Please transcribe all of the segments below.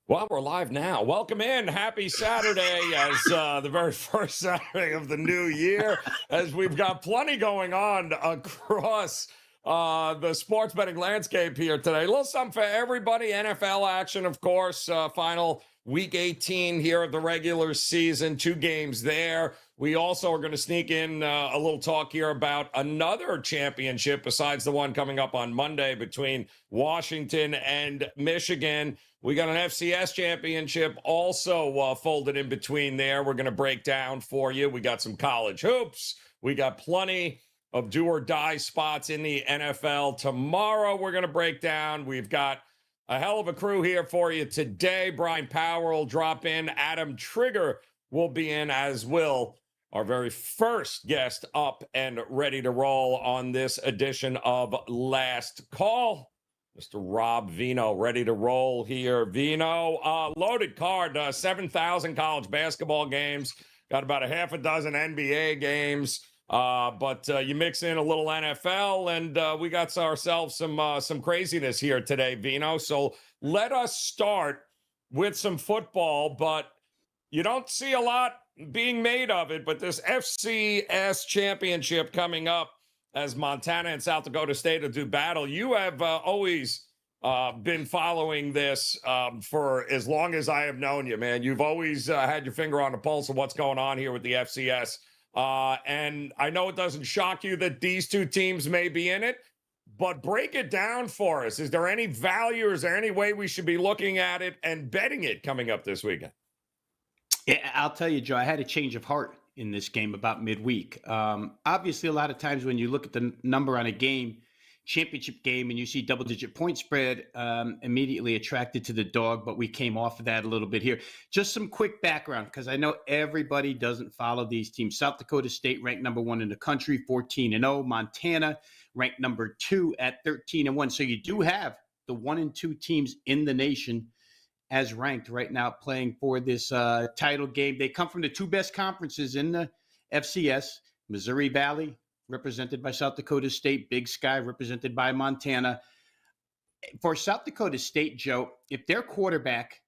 Well, we're live now. Welcome in. Happy Saturday as the very first Saturday of the new year, as we've got plenty going on across the sports betting landscape here today. A little something for everybody. NFL action, of course. Final week 18 here of the regular season. 2 games there. We also are going to sneak in a little talk here about another championship besides the one coming up on Monday between Washington and Michigan. We got an FCS championship also folded in between there. We're going to break down for you. We got some college hoops. We got plenty of do or die spots in the NFL. Tomorrow, we're going to break down. We've got a hell of a crew here for you today. Bryan Power will drop in. Adam Trigger will be in, as will our very first guest up and ready to roll on this edition of Last Call. Mr. Rob Vino, ready to roll here. Vino, loaded card, 7,000 college basketball games, got about a half a dozen NBA games, but you mix in a little NFL, and we got ourselves some craziness here today, Vino. So let us start with some football, but you don't see a lot being made of it, but this FCS championship coming up, as Montana and South Dakota State will do battle. You have always been following this for as long as I have known you, man. You've always had your finger on the pulse of what's going on here with the FCS. And I know it doesn't shock you that these two teams may be in it, but break it down for us. Is there any value, or is there any way we should be looking at it and betting it coming up this weekend? Yeah, I'll tell you, Joe, I had a change of heart in this game about midweek. Obviously, a lot of times when you look at the number on a game, championship game, and you see double-digit point spread, immediately attracted to the dog, but we came off of that a little bit here. Just some quick background, because I know everybody doesn't follow these teams. South Dakota State ranked number 1 in the country, 14-0. Montana ranked number 2 at 13-1. So you do have the 1 and 2 teams in the nation as ranked right now, playing for this title game. They come from the 2 best conferences in the FCS, Missouri Valley, represented by South Dakota State, Big Sky, represented by Montana. For South Dakota State, Joe, if their quarterback,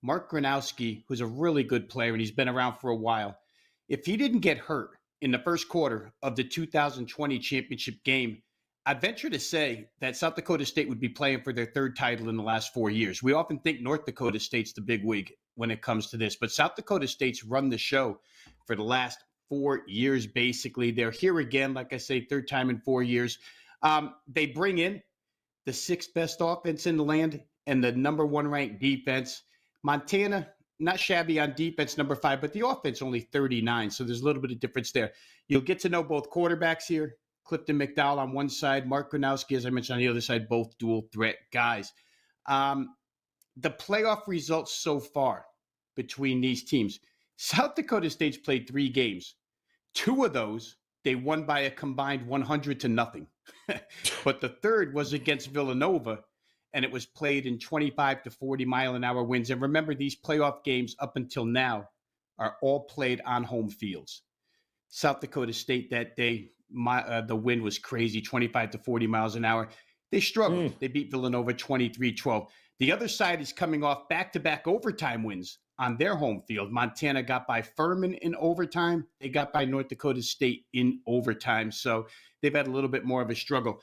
Mark Gronowski, who's a really good player, and he's been around for a while, if he didn't get hurt in the first quarter of the 2020 championship game, I'd venture to say that South Dakota State would be playing for their 3rd title in the last 4 years. We often think North Dakota State's the big wig when it comes to this, but South Dakota State's run the show for the last 4 years, basically. They're here again, like I say, 3rd time in 4 years. They bring in the 6th best offense in the land and the number 1 ranked defense. Montana, not shabby on defense, number 5, but the offense only 39, so there's a little bit of difference there. You'll get to know both quarterbacks here. Clifton McDowell on one side, Mark Gronowski, as I mentioned, on the other side, both dual threat guys. The playoff results so far between these teams, South Dakota State's played 3 games. 2 of those, they won by a combined 100-0. But the 3rd was against Villanova, and it was played in 25 to 40 mile-an-hour winds. And remember, these playoff games up until now are all played on home fields. South Dakota State that day, the wind was crazy, 25 to 40 miles an hour. They struggled. They beat Villanova 23-12. The other side is coming off back-to-back overtime wins on their home field. Montana got by Furman in overtime. They got by North Dakota State in overtime. So they've had a little bit more of a struggle.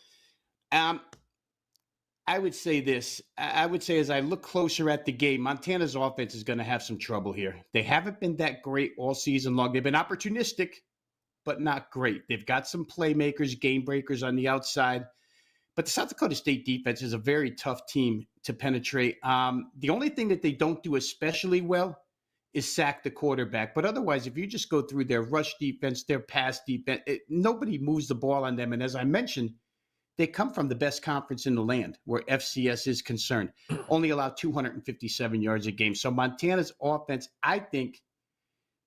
I would say this. I would say as I look closer at the game, Montana's offense is going to have some trouble here. They haven't been that great all season long. They've been opportunistic, but not great. They've got some playmakers, game breakers on the outside. But the South Dakota State defense is a very tough team to penetrate. The only thing that they don't do especially well is sack the quarterback. But otherwise, if you just go through their rush defense, their pass defense, nobody moves the ball on them. And as I mentioned, they come from the best conference in the land where FCS is concerned. Only allow 257 yards a game. So Montana's offense, I think,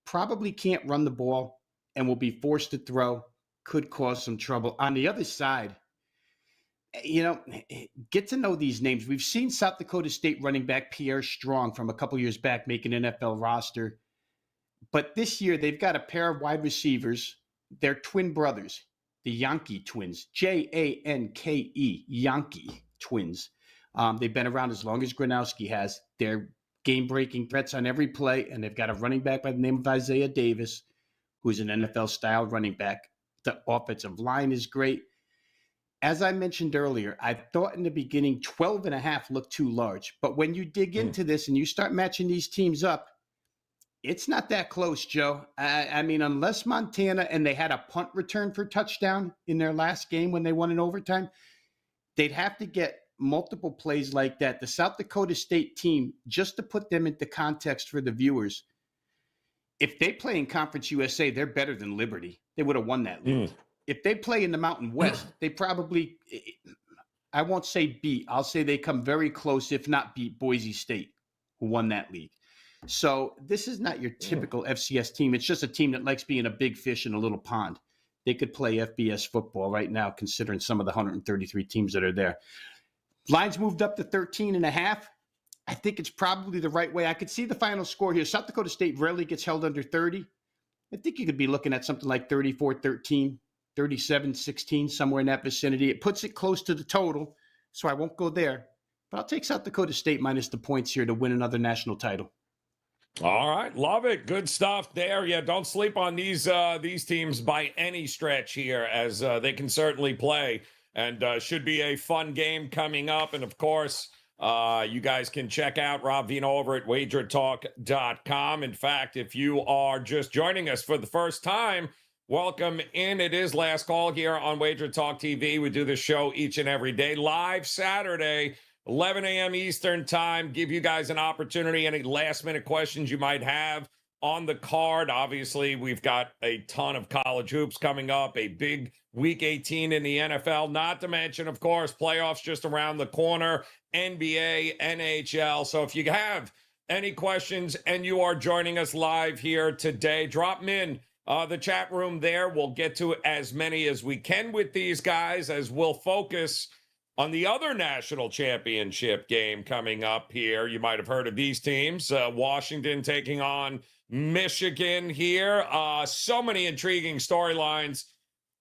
probably can't run the ball and will be forced to throw, could cause some trouble. On the other side, get to know these names. We've seen South Dakota State running back Pierre Strong from a couple years back make an NFL roster. But this year, they've got a pair of wide receivers. They're twin brothers, the Yankee twins, Janke, Yankee twins. They've been around as long as Gronowski has. They're game-breaking threats on every play, and they've got a running back by the name of Isaiah Davis, who's an NFL-style running back. The offensive line is great. As I mentioned earlier, I thought in the beginning 12.5 looked too large. But when you dig into this and you start matching these teams up, it's not that close, Joe. I mean, unless Montana, and they had a punt return for touchdown in their last game when they won in overtime, they'd have to get multiple plays like that. The South Dakota State team, just to put them into context for the viewers, if they play in Conference USA, they're better than Liberty. They would have won that league. If they play in the Mountain West, they probably, I won't say beat, I'll say they come very close, if not beat Boise State, who won that league. So this is not your typical FCS team. It's just a team that likes being a big fish in a little pond. They could play FBS football right now, considering some of the 133 teams that are there. Lines moved up to 13.5. I think it's probably the right way. I could see the final score here. South Dakota State rarely gets held under 30. I think you could be looking at something like 34-13, 37-16, somewhere in that vicinity. It puts it close to the total, so I won't go there. But I'll take South Dakota State minus the points here to win another national title. All right, love it. Good stuff there. Yeah, don't sleep on these teams by any stretch here, as they can certainly play, and should be a fun game coming up. And of course, you guys can check out Rob Vino over at WagerTalk.com. In fact, if you are just joining us for the first time, welcome in. It is Last Call here on WagerTalk TV. We do this show each and every day, live Saturday, 11 a.m. Eastern time. Give you guys an opportunity, any last-minute questions you might have on the card. Obviously, we've got a ton of college hoops coming up, a big Week 18 in the NFL, not to mention, of course, playoffs just around the corner, NBA, NHL. So if you have any questions and you are joining us live here today, drop them in the chat room there. We'll get to as many as we can with these guys, as we'll focus on the other national championship game coming up here. You might have heard of these teams. Washington taking on Michigan here. So many intriguing storylines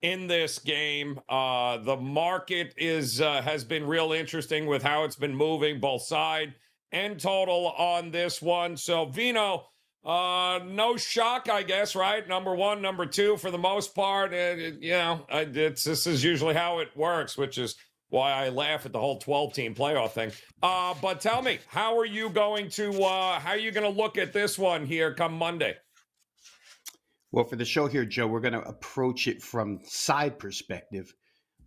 in this game. The market has been real interesting with how it's been moving, both side and total on this one. So, Vino, no shock, I guess, right? Number one, number two, for the most part. This is usually how it works, which is why I laugh at the whole 12-team playoff thing. But tell me, how are you going to look at this one here come Monday? Well, for the show here, Joe, we're going to approach it from side perspective.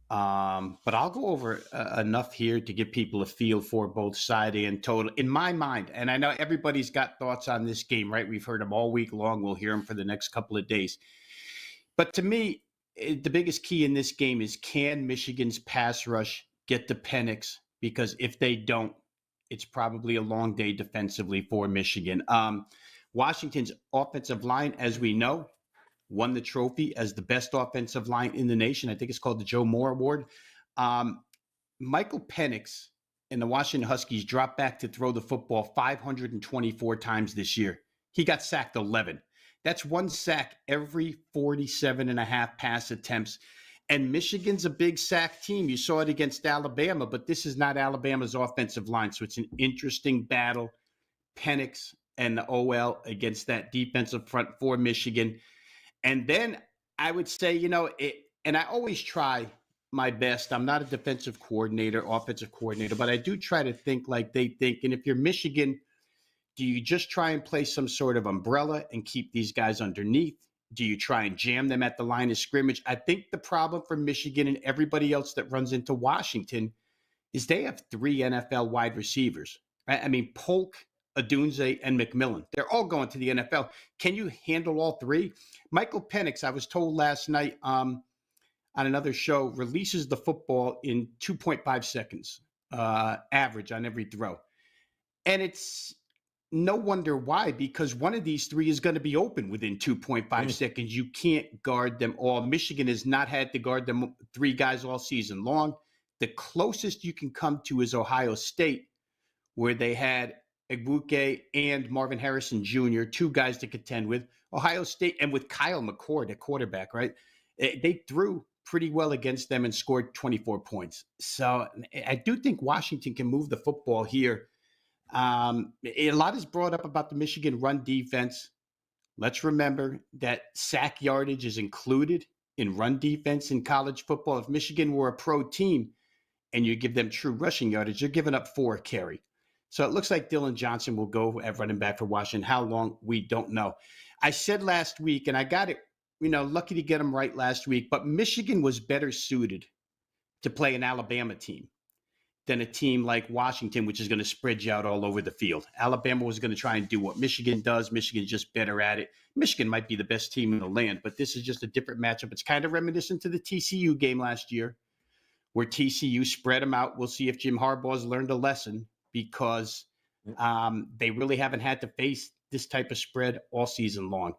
But I'll go over enough here to give people a feel for both side and total. In my mind, and I know everybody's got thoughts on this game, right? We've heard them all week long. We'll hear them for the next couple of days. But to me, the biggest key in this game is, can Michigan's pass rush get to Penix? Because if they don't, it's probably a long day defensively for Michigan. Washington's offensive line, as we know, won the trophy as the best offensive line in the nation. I think it's called the Joe Moore Award. Michael Penix and the Washington Huskies dropped back to throw the football 524 times this year. He got sacked 11. That's one sack every 47.5 pass attempts. And Michigan's a big sack team. You saw it against Alabama, but this is not Alabama's offensive line. So it's an interesting battle. Penix and the OL against that defensive front for Michigan. And then I would say, and I always try my best. I'm not a defensive coordinator, offensive coordinator, but I do try to think like they think. And if you're Michigan, do you just try and play some sort of umbrella and keep these guys underneath? Do you try and jam them at the line of scrimmage? I think the problem for Michigan and everybody else that runs into Washington is they have 3 NFL wide receivers. Right? I mean, Polk, Adunze, and McMillan. They're all going to the NFL. Can you handle all 3? Michael Penix, I was told last night on another show, releases the football in 2.5 seconds average on every throw. And it's no wonder why, because one of these 3 is going to be open within 2.5 seconds. You can't guard them all. Michigan has not had to guard them 3 guys all season long. The closest you can come to is Ohio State, where they had Egbuke and Marvin Harrison Jr., 2 guys to contend with. Ohio State, and with Kyle McCord at quarterback, right? They threw pretty well against them and scored 24 points. So I do think Washington can move the football here. A lot is brought up about the Michigan run defense. Let's remember that sack yardage is included in run defense in college football. If Michigan were a pro team and you give them true rushing yardage, they're giving up 4 a carry. So it looks like Dylan Johnson will go at running back for Washington. How long, we don't know. I said last week, and I got it, lucky to get them right last week, but Michigan was better suited to play an Alabama team than a team like Washington, which is going to spread you out all over the field. Alabama was going to try and do what Michigan does. Michigan's just better at it. Michigan might be the best team in the land, but this is just a different matchup. It's kind of reminiscent to the TCU game last year, where TCU spread them out. We'll see if Jim Harbaugh's learned a lesson, because they really haven't had to face this type of spread all season long.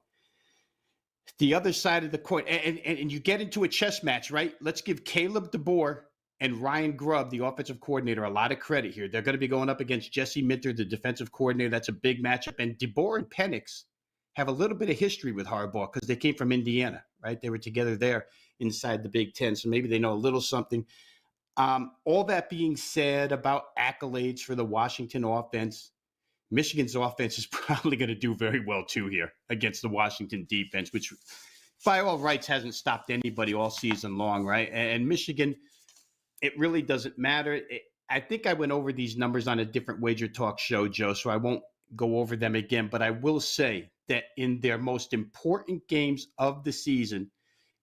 The other side of the coin, and you get into a chess match, right? Let's give Caleb DeBoer and Ryan Grubb, the offensive coordinator, a lot of credit here. They're going to be going up against Jesse Minter, the defensive coordinator. That's a big matchup. And DeBoer and Penix have a little bit of history with Harbaugh because they came from Indiana, right? They were together there inside the Big Ten, so maybe they know a little something. All that being said about accolades for the Washington offense, Michigan's offense is probably going to do very well too here against the Washington defense, which by all rights hasn't stopped anybody all season long, right? And Michigan, it really doesn't matter. I think I went over these numbers on a different WagerTalk show, Joe, so I won't go over them again. But I will say that in their most important games of the season,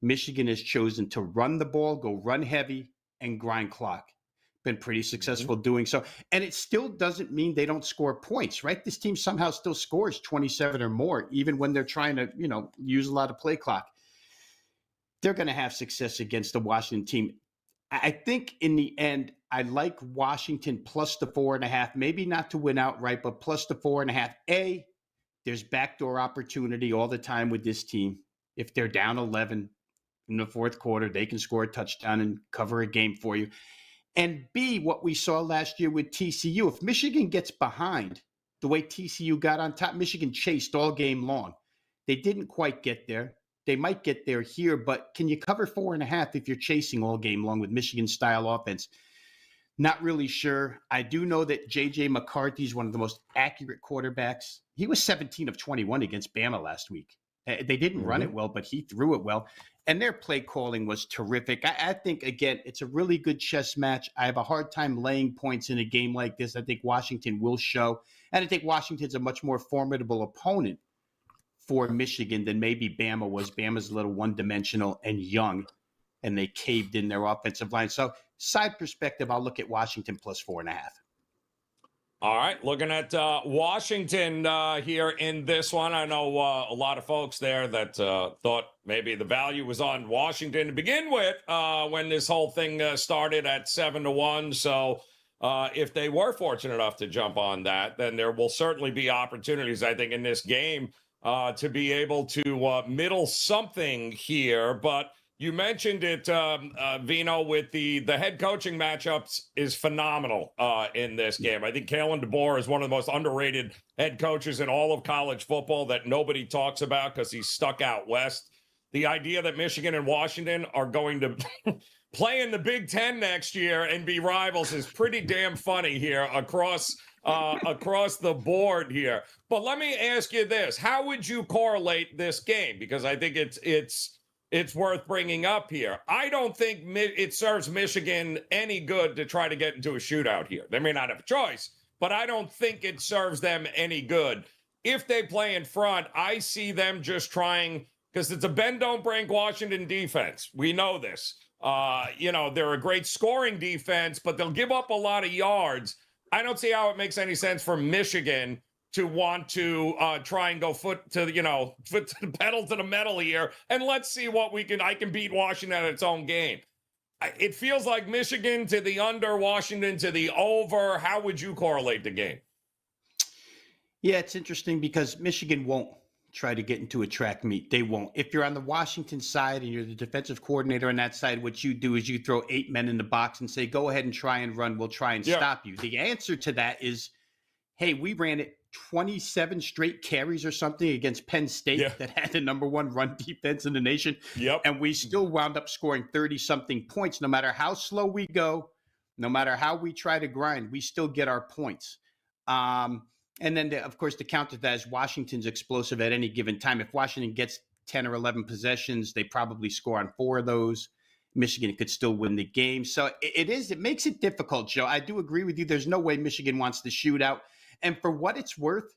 Michigan has chosen to run the ball, go run heavy, and grind clock. Been pretty successful doing so. And it still doesn't mean they don't score points, right? This team somehow still scores 27 or more, even when they're trying to, use a lot of play clock. They're going to have success against the Washington team. I think in the end, I like Washington plus the 4.5, maybe not to win outright, but plus the 4.5. There's backdoor opportunity all the time with this team. If they're down 11 in the fourth quarter, they can score a touchdown and cover a game for you. And B, what we saw last year with TCU, if Michigan gets behind the way TCU got on top, Michigan chased all game long. They didn't quite get there. They might get there here, but can you cover 4.5 if you're chasing all game long with Michigan-style offense? Not really sure. I do know that J.J. McCarthy is one of the most accurate quarterbacks. He was 17 of 21 against Bama last week. They didn't run it well, but he threw it well. And their play calling was terrific. I think, again, it's a really good chess match. I have a hard time laying points in a game like this. I think Washington will show. And I think Washington's a much more formidable opponent for Michigan than maybe Bama was. Bama's a little one-dimensional and young, and they caved in their offensive line. So side perspective, I'll look at Washington plus 4.5. All right, looking at Washington here in this one. I know a lot of folks there that thought maybe the value was on Washington to begin with when this whole thing started at 7-1. So if they were fortunate enough to jump on that, then there will certainly be opportunities, I think, in this game to be able to middle something here. But you mentioned it, Vino, with the head coaching matchups is phenomenal in this game. I think Kalen DeBoer is one of the most underrated head coaches in all of college football that nobody talks about because he's stuck out west. The idea that Michigan and Washington are going to play in the Big Ten next year and be rivals is pretty damn funny here across the board here. But let me ask you this. How would you correlate this game? Because I think it's worth bringing up here. I don't think it serves Michigan any good to try to get into a shootout here. They may not have a choice, but I don't think it serves them any good. If they play in front, I see them just trying, because it's a bend, don't break Washington defense. We know this. They're a great scoring defense, but they'll give up a lot of yards. I don't see how it makes any sense for Michigan to want to try and go foot to the pedal to the metal here, and let's see what I can beat Washington at its own game. It feels like Michigan to the under, Washington to the over. How would you correlate the game? Yeah, it's interesting because Michigan won't try to get into a track meet. They won't. If you're on the Washington side and you're the defensive coordinator on that side, what you do is you throw 8 men in the box and say, go ahead and try and run. We'll try and stop you. The answer to that is, hey, we ran it 27 straight carries or something against Penn State that had the number 1 run defense in the nation. And we still wound up scoring 30-something points. No matter how slow we go, no matter how we try to grind, we still get our points. And then, of course, the counter to that is Washington's explosive at any given time. If Washington gets 10 or 11 possessions, they probably score on 4 of those. Michigan could still win the game. So it makes it difficult, Joe. I do agree with you. There's no way Michigan wants to shoot out. And for what it's worth,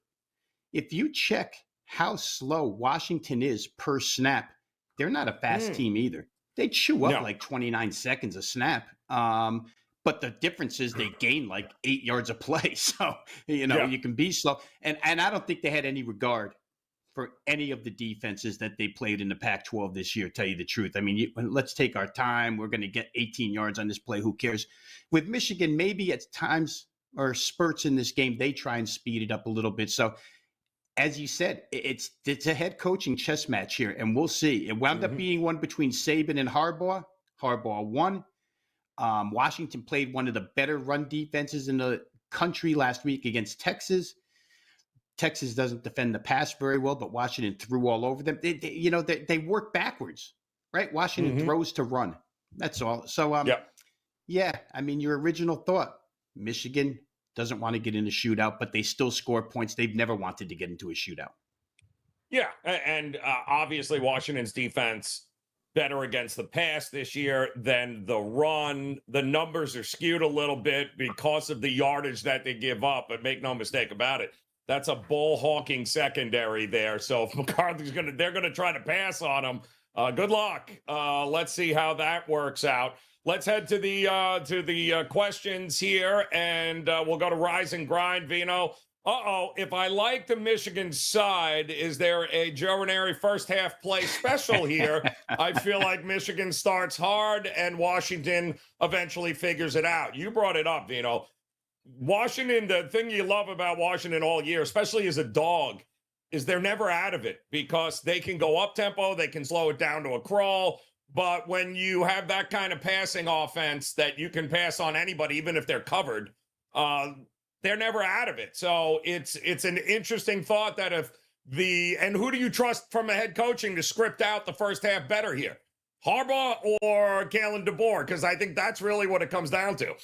if you check how slow Washington is per snap, they're not a fast team either. They chew up like 29 seconds a snap. But the difference is they gain like 8 yards a play. So, you can be slow. And I don't think they had any regard for any of the defenses that they played in the Pac-12 this year, tell you the truth. I mean, let's take our time. We're going to get 18 yards on this play. Who cares? With Michigan, maybe at times or spurts in this game, they try and speed it up a little bit. So, as you said, it's a head coaching chess match here, and we'll see. It wound up being one between Saban and Harbaugh. Harbaugh won. Washington played one of the better run defenses in the country last week against Texas. Texas doesn't defend the pass very well, but Washington threw all over them. They work backwards, right? Washington throws to run. That's all. So, yeah, I mean, your original thought, Michigan doesn't want to get in a shootout, but they still score points. They've never wanted to get into a shootout. Yeah, and obviously Washington's defense better against the pass this year than the run. The numbers are skewed a little bit because of the yardage that they give up, but make no mistake about it, that's a ball hawking secondary there. So if McCarthy's they're gonna try to pass on them. Good luck. Let's see how that works out. Let's head to the questions here, and we'll go to Rise and Grind. Vino, if I like the Michigan side, is there a Joe Raineri first half play special here? I feel like Michigan starts hard and Washington eventually figures it out. You brought it up, Vino. Washington, the thing you love about Washington all year, especially as a dog, is they're never out of it because they can go up tempo, they can slow it down to a crawl. But when you have that kind of passing offense that you can pass on anybody, even if they're covered, they're never out of it. So it's an interesting thought that and who do you trust from a head coaching to script out the first half better here? Harbaugh or Kalen DeBoer? Because I think that's really what it comes down to.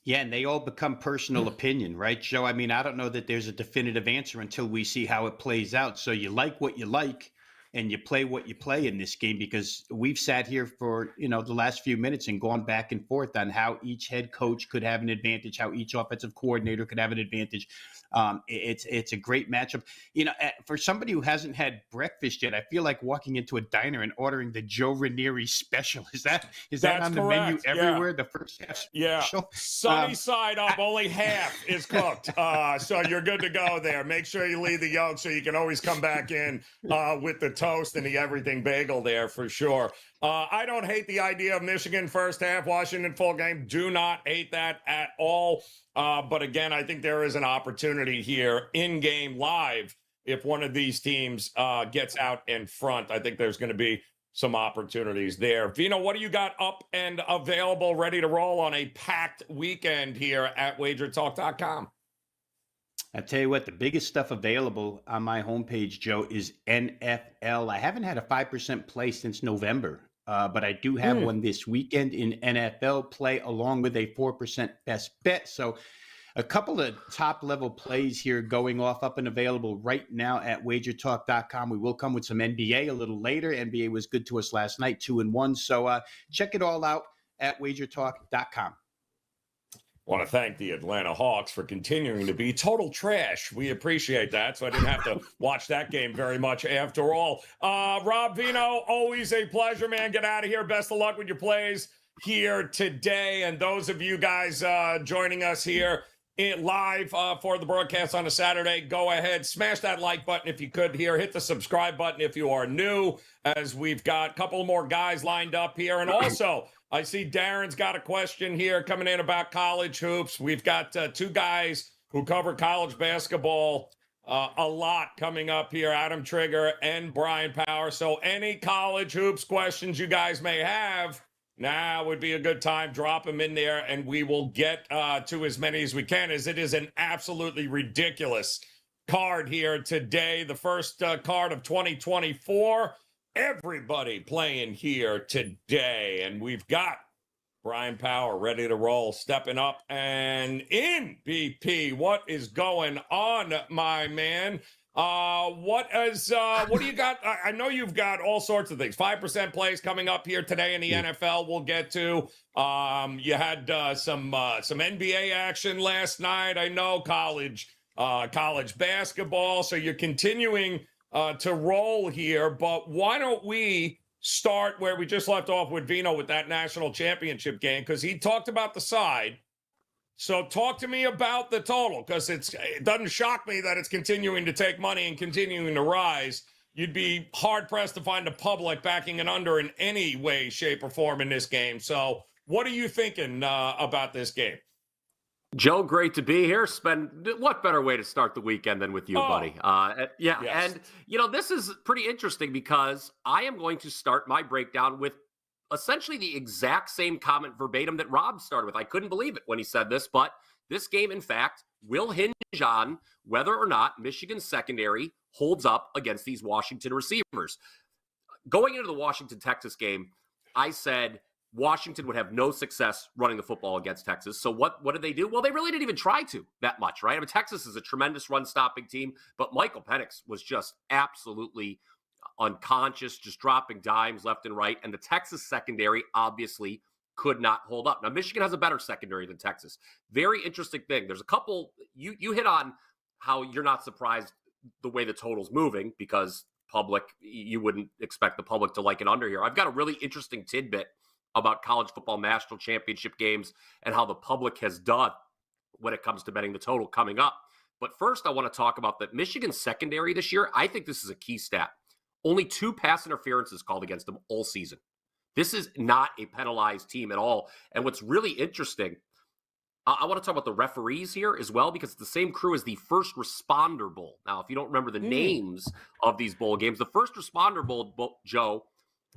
Yeah, and they all become personal opinion, right, Joe? I mean, I don't know that there's a definitive answer until we see how it plays out. So you like what you like, and you play what you play in this game, because we've sat here for, the last few minutes and gone back and forth on how each head coach could have an advantage, how each offensive coordinator could have an advantage. It's a great matchup. For somebody who hasn't had breakfast yet, I feel like walking into a diner and ordering the Joe Raineri special. Is that on the menu everywhere? Yeah. The first half special? Yeah. Sunny side up, only half is cooked. So you're good to go there. Make sure you leave the yolk so you can always come back in with the toast and the everything bagel there for sure. I don't hate the idea of Michigan first half, Washington full game. Do not hate that at all. But again, I think there is an opportunity here in game live. If one of these teams gets out in front, I think there's going to be some opportunities there. Vino, what do you got up and available, ready to roll on a packed weekend here at WagerTalk.com? I tell you what, the biggest stuff available on my homepage, Joe, is NFL. I haven't had a 5% play since November, but I do have one this weekend in NFL play, along with a 4% best bet. So a couple of top-level plays here going off, up and available right now at WagerTalk.com. We will come with some NBA a little later. NBA was good to us last night, 2-1. So check it all out at WagerTalk.com. I want to thank the Atlanta Hawks for continuing to be total trash. We appreciate that, so I didn't have to watch that game very much after all. Rob Vino, always a pleasure, man. Get out of here. Best of luck with your plays here today. And those of you guys joining us here live for the broadcast on a Saturday, go ahead, smash that like button if you could here. Hit the subscribe button if you are new, as we've got a couple more guys lined up here. And also, I see Darren's got a question here coming in about college hoops. We've got two guys who cover college basketball a lot coming up here, Adam Trigger and Bryan Power. So any college hoops questions you guys may have, now would be a good time. Drop them in there, and we will get to as many as we can, as it is an absolutely ridiculous card here today. The first card of 2024. Everybody playing here today, and we've got Bryan Power, ready to roll, stepping up and in. BP, what is going on, my man? What do you got? I know you've got all sorts of things. 5% plays coming up here today in the NFL. We'll get to. You had some NBA action last night. I know college basketball. So you're continuing to roll here. But why don't we start where we just left off with Vino with that national championship game? Because he talked about the side. So talk to me about the total, because it doesn't shock me that it's continuing to take money and continuing to rise. You'd be hard-pressed to find the public backing an under in any way, shape, or form in this game. So what are you thinking about this game? Joe, great to be here. What better way to start the weekend than with you, buddy? Yes. And, this is pretty interesting because I am going to start my breakdown with essentially the exact same comment verbatim that Rob started with. I couldn't believe it when he said this, but this game, in fact, will hinge on whether or not Michigan's secondary holds up against these Washington receivers. Going into the Washington-Texas game, I said Washington would have no success running the football against Texas. So what did they do? Well, they really didn't even try to that much, right? I mean, Texas is a tremendous run-stopping team, but Michael Penix was just absolutely unconscious, just dropping dimes left and right. And the Texas secondary obviously could not hold up. Now, Michigan has a better secondary than Texas. Very interesting thing. There's a couple, you hit on how you're not surprised the way the total's moving because public, you wouldn't expect the public to like it under here. I've got a really interesting tidbit about college football national championship games and how the public has done when it comes to betting the total coming up. But first, I want to talk about the Michigan secondary this year. I think this is a key stat. Only 2 pass interferences called against them all season. This is not a penalized team at all. And what's really interesting, I want to talk about the referees here as well, because it's the same crew as the First Responder Bowl. Now, if you don't remember the names of these bowl games, the First Responder Bowl, Joe,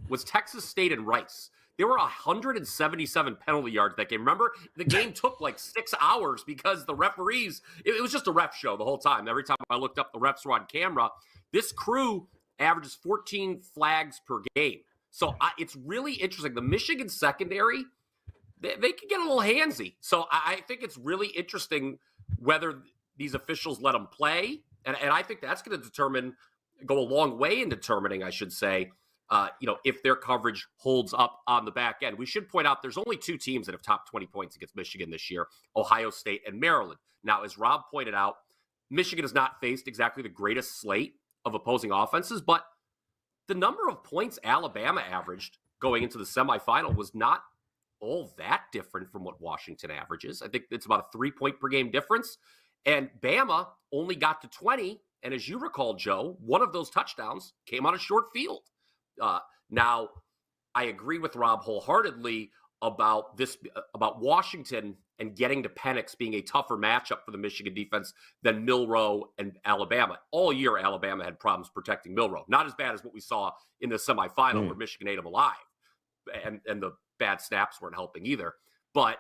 was Texas State and Rice. There were 177 penalty yards that game. Remember, the game took like 6 hours because the referees, it was just a ref show the whole time. Every time I looked up, the refs were on camera. This crew averages 14 flags per game. So it's really interesting. The Michigan secondary, they can get a little handsy. So I think it's really interesting whether these officials let them play. And I think that's going to go a long way in determining, I should say, if their coverage holds up on the back end. We should point out there's only 2 teams that have topped 20 points against Michigan this year, Ohio State and Maryland. Now, as Rob pointed out, Michigan has not faced exactly the greatest slate of opposing offenses, but the number of points Alabama averaged going into the semifinal was not all that different from what Washington averages. I think it's about a 3-point per game difference. And Bama only got to 20. And as you recall, Joe, one of those touchdowns came on a short field. Now, I agree with Rob wholeheartedly about Washington and getting to Penix being a tougher matchup for the Michigan defense than Milroe and Alabama. All year, Alabama had problems protecting Milroe. Not as bad as what we saw in the semifinal where Michigan ate them alive. And the bad snaps weren't helping either. But,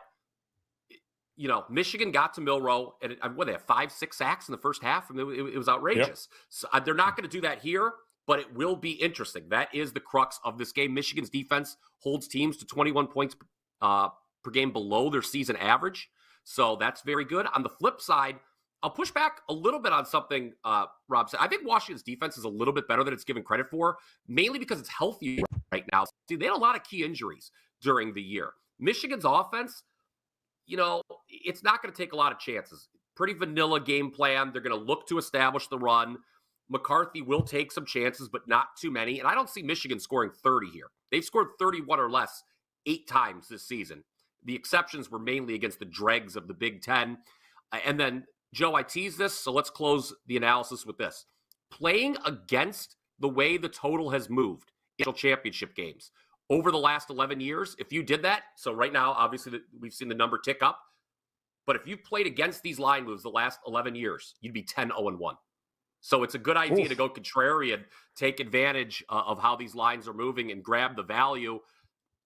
Michigan got to Milroe, and they have 5-6 sacks in the first half. I mean, it was outrageous. Yep. So they're not going to do that here, but it will be interesting. That is the crux of this game. Michigan's defense holds teams to 21 points per game below their season average. So that's very good. On the flip side, I'll push back a little bit on something Rob said. I think Washington's defense is a little bit better than it's given credit for, mainly because it's healthy right now. See, they had a lot of key injuries during the year. Michigan's offense, it's not going to take a lot of chances. Pretty vanilla game plan. They're going to look to establish the run. McCarthy will take some chances, but not too many. And I don't see Michigan scoring 30 here. They've scored 31 or less 8 times this season. The exceptions were mainly against the dregs of the Big Ten. And then, Joe, I teased this, so let's close the analysis with this. Playing against the way the total has moved in national championship games over the last 11 years, if you did that, so right now, obviously, we've seen the number tick up, but if you played against these line moves the last 11 years, you'd be 10-0-1. So it's a good idea to go contrarian, take advantage of how these lines are moving and grab the value.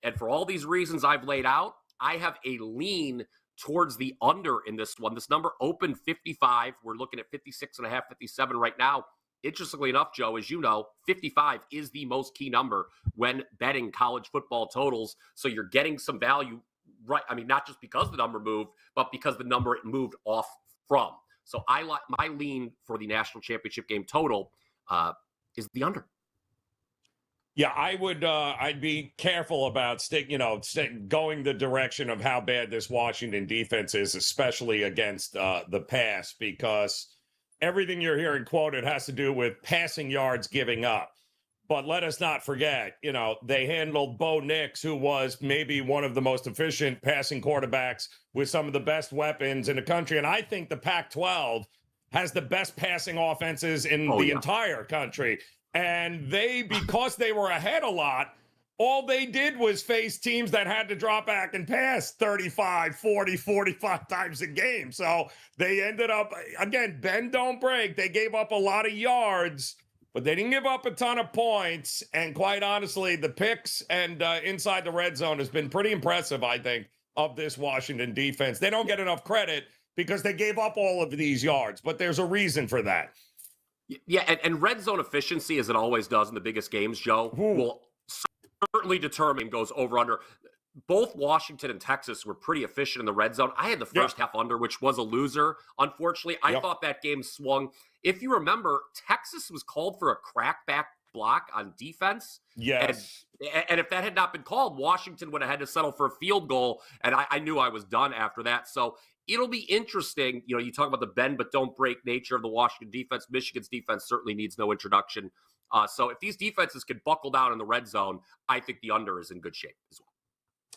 And for all these reasons I've laid out, I have a lean towards the under in this one. This number opened 55. We're looking at 56.5, 57 right now. Interestingly enough, Joe, as you know, 55 is the most key number when betting college football totals. So you're getting some value right. I mean, not just because the number moved, but because the number it moved off from. So I like my lean for the national championship game total is the under. Yeah, I would. I'd be careful about going the direction of how bad this Washington defense is, especially against the pass, because everything you're hearing quoted has to do with passing yards giving up. But let us not forget, they handled Bo Nix, who was maybe one of the most efficient passing quarterbacks with some of the best weapons in the country. And I think the Pac-12 has the best passing offenses in the entire country. And because they were ahead a lot, all they did was face teams that had to drop back and pass 35, 40, 45 times a game. So they ended up, again, bend don't break. They gave up a lot of yards, but they didn't give up a ton of points. And quite honestly, the picks and inside the red zone has been pretty impressive, I think, of this Washington defense. They don't get enough credit because they gave up all of these yards, but there's a reason for that. Yeah, and red zone efficiency, as it always does in the biggest games, Joe, will certainly determine goes over under. Both Washington and Texas were pretty efficient in the red zone. I had the first half under, which was a loser. Unfortunately, I thought that game swung. If you remember, Texas was called for a crackback block on defense. Yes. And if that had not been called, Washington would have had to settle for a field goal. And I knew I was done after that. So it'll be interesting. You talk about the bend but don't break nature of the Washington defense. Michigan's defense certainly needs no introduction. So if these defenses could buckle down in the red zone, I think the under is in good shape as well.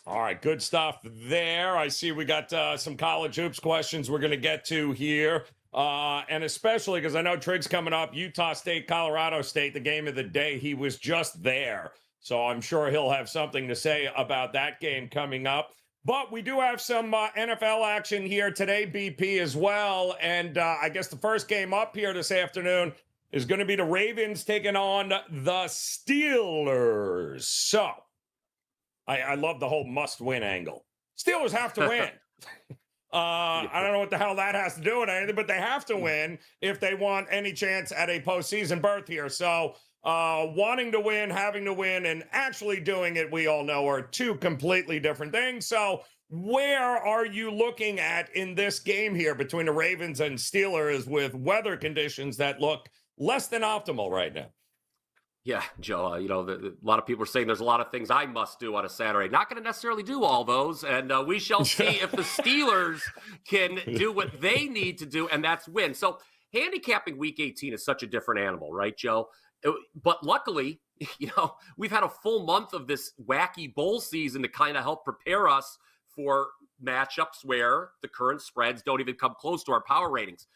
All right, good stuff there. I see we got some college hoops questions we're going to get to here. And especially because I know Trig's coming up, Utah State, Colorado State, the game of the day. He was just there. So I'm sure he'll have something to say about that game coming up. But we do have some NFL action here today, BP, as well. And I guess the first game up here this afternoon is going to be the Ravens taking on the Steelers. So I love the whole must-win angle. Steelers have to win. I don't know what the hell that has to do with anything, but they have to win if they want any chance at a postseason berth here. So wanting to win, having to win, and actually doing it, we all know, are two completely different things. So where are you looking at in this game here between the Ravens and Steelers with weather conditions that look less than optimal right now? Yeah, Joe, a lot of people are saying there's a lot of things I must do on a Saturday. Not going to necessarily do all those, and we shall see if the Steelers can do what they need to do, and that's win. So handicapping Week 18 is such a different animal, right, Joe? But luckily, we've had a full month of this wacky bowl season to kind of help prepare us for matchups where the current spreads don't even come close to our power ratings.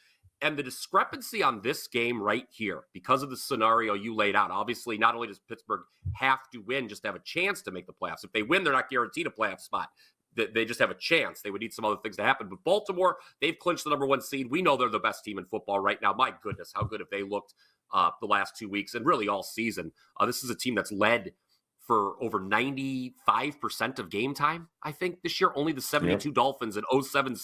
And the discrepancy on this game right here, because of the scenario you laid out, obviously, not only does Pittsburgh have to win just to have a chance to make the playoffs. If they win, they're not guaranteed a playoff spot. They just have a chance. They would need some other things to happen. But Baltimore, they've clinched the number one seed. We know they're the best team in football right now. My goodness, how good have they looked the last 2 weeks and really all season. This is a team that's led for over 95% of game time, I think, this year. Only the 72 Dolphins and 07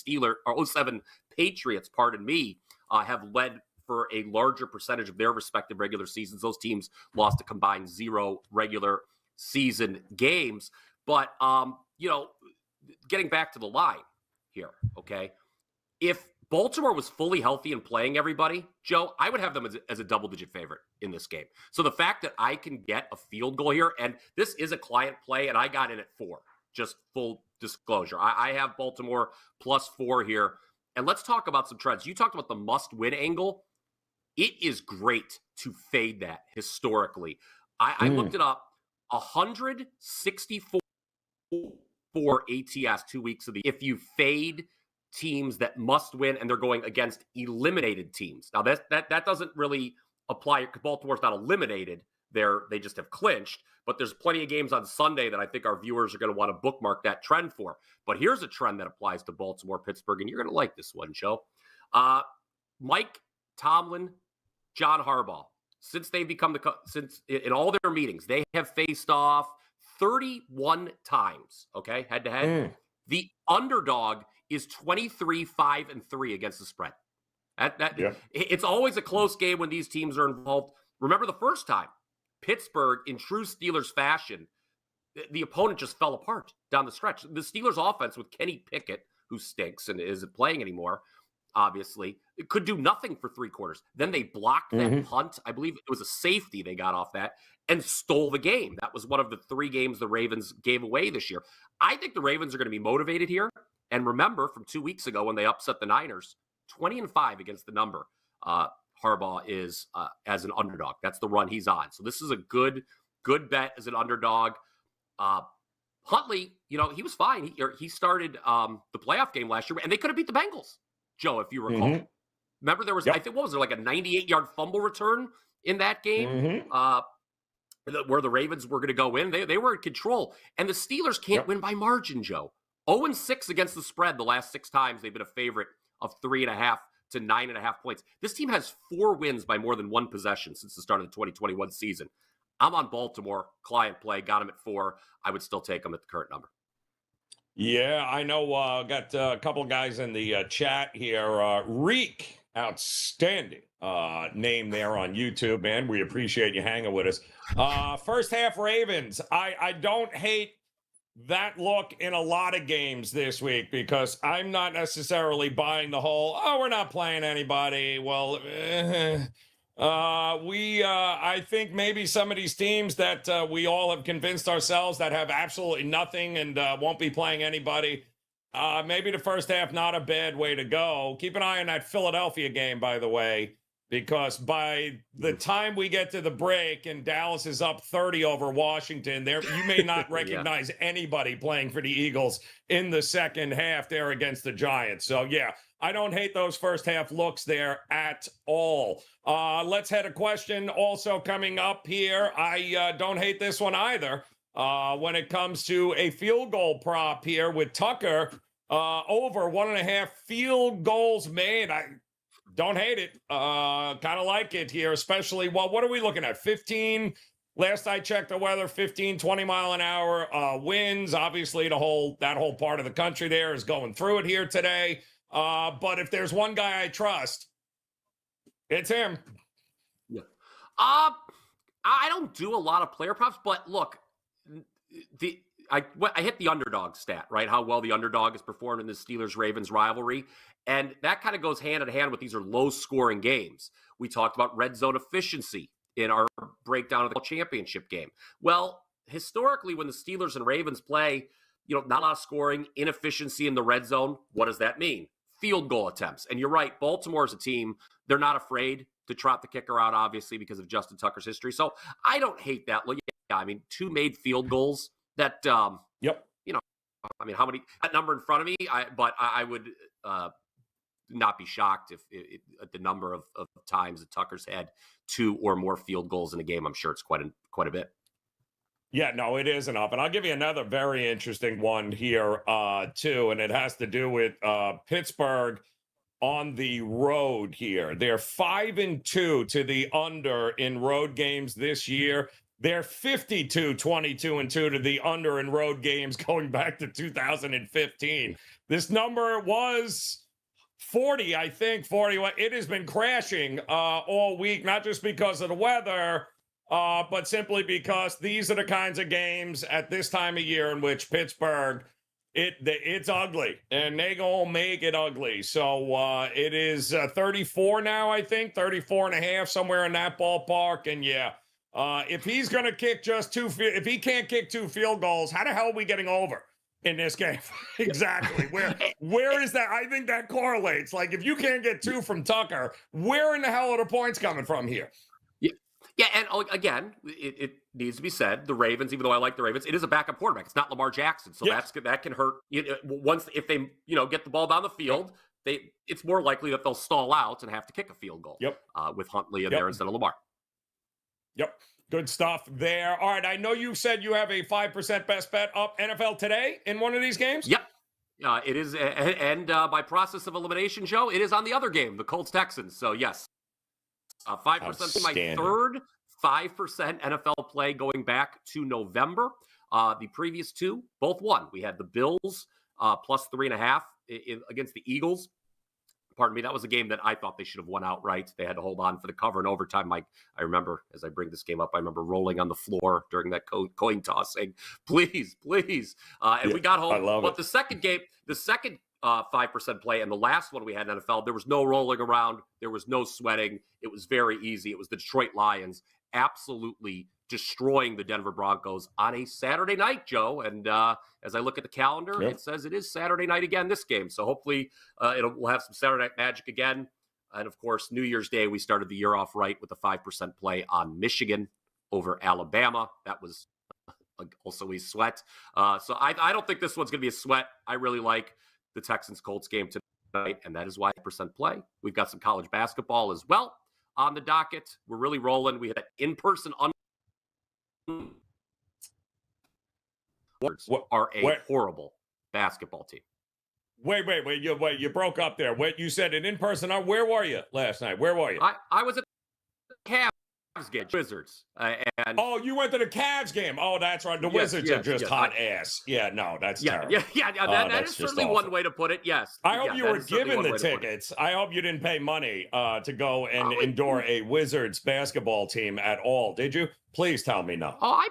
Patriots, pardon me, have led for a larger percentage of their respective regular seasons. Those teams lost a combined 0 regular season games. But, getting back to the line here, okay? If Baltimore was fully healthy and playing everybody, Joe, I would have them as a double-digit favorite in this game. So the fact that I can get a field goal here, and this is a client play, and I got in at 4, just full disclosure. I have Baltimore +4 here. And let's talk about some trends. You talked about the must-win angle. It is great to fade that historically. I looked it up. 164 ATS 2 weeks of the if you fade teams that must win and they're going against eliminated teams. Now that doesn't really apply. Baltimore's not eliminated. They just have clinched. But there's plenty of games on Sunday that I think our viewers are going to want to bookmark that trend for. But here's a trend that applies to Baltimore, Pittsburgh, and you're going to like this one, Joe. Mike Tomlin, John Harbaugh, since in all their meetings, they have faced off 31 times, okay, head-to-head. The underdog is 23-5-3 against the spread. It's always a close game when these teams are involved. Remember the first time, Pittsburgh, in true Steelers fashion, the opponent just fell apart down the stretch. The Steelers' offense with Kenny Pickett, who stinks and isn't playing anymore, obviously, it could do nothing for 3 quarters. Then they blocked that punt. I believe it was a safety they got off that and stole the game. That was one of the 3 games the Ravens gave away this year. I think the Ravens are going to be motivated here. And remember from 2 weeks ago when they upset the Niners, 20-5 against the number. Harbaugh is as an underdog. That's the run he's on. So this is a good bet as an underdog. Huntley, he was fine. He started the playoff game last year, and they could have beat the Bengals, Joe, if you recall. Remember there was, I think, what was there, like a 98-yard fumble return in that game where the Ravens were going to go in. They were in control. And the Steelers can't win by margin, Joe. 0-6 against the spread the last 6 times they've been a favorite of 3.5 to 9.5 points. This team has 4 wins by more than 1 possession since the start of the 2021 season. I'm on Baltimore, client play, got him at 4. I would still take him at the current number. Yeah, I know. Got a couple of guys in the chat here. Reek, outstanding name there on YouTube, man. We appreciate you hanging with us. First half Ravens. I don't hate that look in a lot of games this week because I'm not necessarily buying the whole, we're not playing anybody. Well, I think maybe some of these teams that we all have convinced ourselves that have absolutely nothing and won't be playing anybody. Maybe the first half, not a bad way to go. Keep an eye on that Philadelphia game, by the way, because by the time we get to the break and Dallas is up 30 over Washington, you may not recognize anybody playing for the Eagles in the second half there against the Giants. So, yeah, I don't hate those first half looks there at all. Let's head a question also coming up here. I don't hate this one either. When it comes to a field goal prop here with Tucker, over 1.5 field goals made. I don't hate it. Kind of like it here, especially, what are we looking at? 15, last I checked the weather, 15, 20 mile an hour winds. Obviously, that whole part of the country there is going through it here today. But if there's one guy I trust, it's him. Yeah. I don't do a lot of player props, but look, I hit the underdog stat, right? How well the underdog has performed in the Steelers-Ravens rivalry. And that kind of goes hand in hand with these are low-scoring games. We talked about red zone efficiency in our breakdown of the championship game. Well, historically, when the Steelers and Ravens play, not a lot of scoring, inefficiency in the red zone. What does that mean? Field goal attempts. And you're right, Baltimore is a team, they're not afraid to trot the kicker out, obviously, because of Justin Tucker's history. So I don't hate that. Look, yeah, I mean, 2 made field goals that, how many, that number in front of me, I would not be shocked if at the number of times that Tucker's had 2 or more field goals in a game. I'm sure it's quite a bit. Yeah, no, it is enough. And I'll give you another very interesting one here, too, and it has to do with Pittsburgh on the road here. They're 5-2 to the under in road games this year. They're 22-22-2 to the under in road games going back to 2015. This number was 40, I think, 41. It has been crashing all week, not just because of the weather, but simply because these are the kinds of games at this time of year in which Pittsburgh, it's ugly, and they gonna make it ugly. So it is 34 now, I think, 34 and a half, somewhere in that ballpark. And yeah, if he's gonna kick if he can't kick 2 field goals, how the hell are we getting over in this game? Exactly. Where is that? I think that correlates. Like, if you can't get 2 from Tucker, where in the hell are the points coming from here? Yeah, and again, it needs to be said, the Ravens, even though I like the Ravens, it is a backup quarterback. It's not Lamar Jackson, so that can hurt. Once if they get the ball down the field, it's more likely that they'll stall out and have to kick a field goal. With Huntley in there instead of Lamar. Yep, good stuff there. All right, I know you said you have a 5% best bet up NFL today in one of these games. Yep. It is, and by process of elimination, Joe, it is on the other game, the Colts-Texans. So yes. 5% my third 5% NFL play going back to November. The previous 2, both won. We had the Bills plus 3.5 against the Eagles. pardon me, that was a game that I thought they should have won outright. They had to hold on for the cover in overtime. I remember, as I bring this game up, I remember rolling on the floor during that coin toss saying, please, please. And we got home. I love it. The second game, the second 5% play and the last one we had in NFL, there was no rolling around. There was no sweating. It was very easy. It was the Detroit Lions absolutely destroying the Denver Broncos on a Saturday night, Joe. And as I look at the calendar, it says it is Saturday night again, this game. So hopefully we'll have some Saturday night magic again. And of course, New Year's Day, we started the year off right with a 5% play on Michigan over Alabama. That was also a sweat. So I don't think this one's going to be a sweat. I really like the Texans-Colts game tonight, and that is why 5% play. We've got some college basketball as well on the docket. We're really rolling. We had an in-person are a horrible basketball team. Wait, you broke up there. Wait, you said an in-person. Where were you last night? Where were you? I was at the Cavs game, Wizards. And you went to the Cavs game. Oh, that's right. The Wizards are just hot ass. Yeah, no, that's terrible. That is certainly one way to put it. Yes. I hope you were given the tickets. I hope you didn't pay money to go and endure a Wizards basketball team at all. Did you? Please tell me no. I